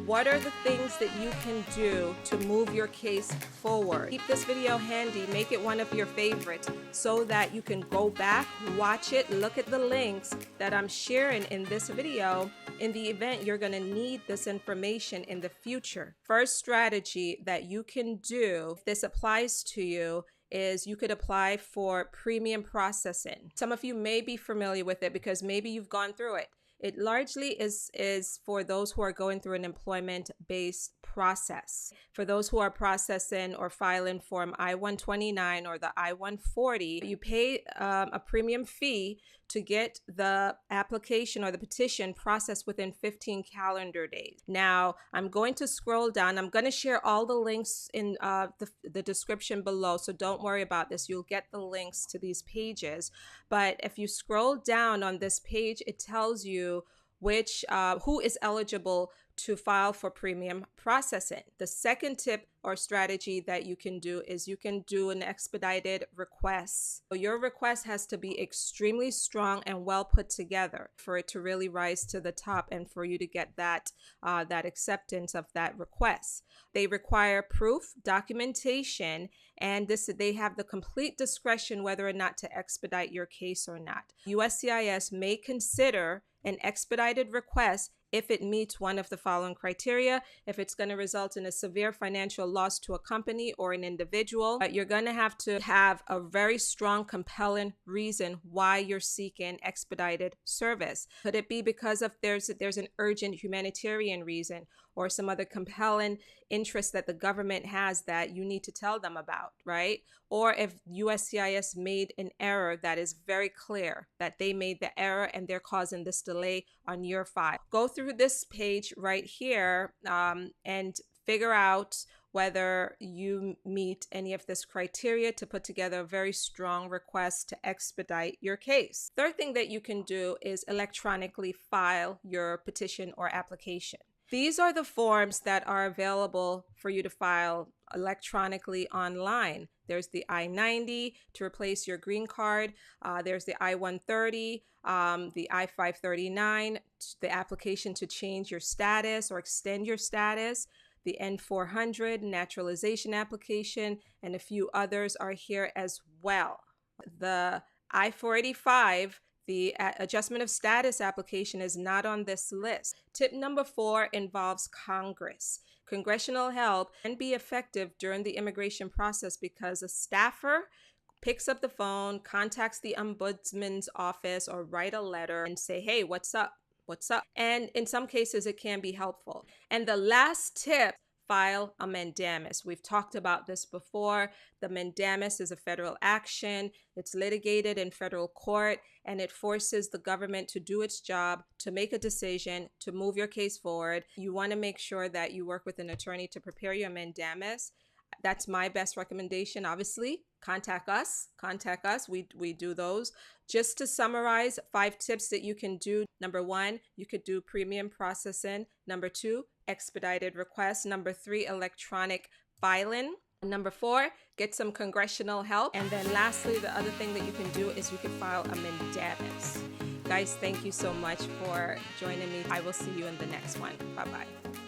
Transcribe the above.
What are the things that you can do to move your case forward? Keep this video handy, make it one of your favorites so that you can go back, watch it, look at the links that I'm sharing in this video in the event you're going to need this information in the future. First strategy that you can do, if this applies to you, is you could apply for premium processing. Some of you may be familiar with it because maybe you've gone through it. It largely is for those who are going through an employment-based process. For those who are processing or filing Form I-129 or the I-140, you pay a premium fee to get the application or the petition processed within 15 calendar days. Now, I'm going to scroll down. I'm going to share all the links in the description below, so don't worry about this. You'll get the links to these pages. But if you scroll down on this page, it tells you who is eligible to file for premium processing. The second tip or strategy that you can do is you can do an expedited request. So your request has to be extremely strong and well put together for it to really rise to the top and for you to get that acceptance of that request. They require proof, documentation, and they have the complete discretion whether or not to expedite your case or not. USCIS may consider an expedited request if it meets one of the following criteria. If it's going to result in a severe financial loss to a company or an individual, you're going to have a very strong, compelling reason why you're seeking expedited service. Could it be because of there's an urgent humanitarian reason or some other compelling interest that the government has that you need to tell them about, right? Or if USCIS made an error that is very clear that they made the error and they're causing this delay on your file. Go through this page right here and figure out whether you meet any of this criteria to put together a very strong request to expedite your case. Third thing that you can do is electronically file your petition or application. These are the forms that are available for you to file electronically online. There's the I-90 to replace your green card. There's the I-130, the I-539, the application to change your status or extend your status. The N-400 naturalization application, and a few others are here as well. The I-485, the adjustment of status application, is not on this list. Tip number 4 involves Congress. Congressional help can be effective during the immigration process because a staffer picks up the phone, contacts the ombudsman's office, or write a letter and say, hey, what's up? What's up? And in some cases, it can be helpful. And the last tip, file a mandamus. We've talked about this before. The mandamus is a federal action. It's litigated in federal court, and it forces the government to do its job, to make a decision, to move your case forward. You want to make sure that you work with an attorney to prepare your mandamus. That's my best recommendation. Obviously, contact us. We do those. Just to summarize, 5 tips that you can do. Number 1, you could do premium processing. Number 2, expedited requests. Number 3, electronic filing. Number 4, get some congressional help. And then lastly, the other thing that you can do is you can file a mandamus. Guys, thank you so much for joining me. I will see you in the next one. Bye-bye.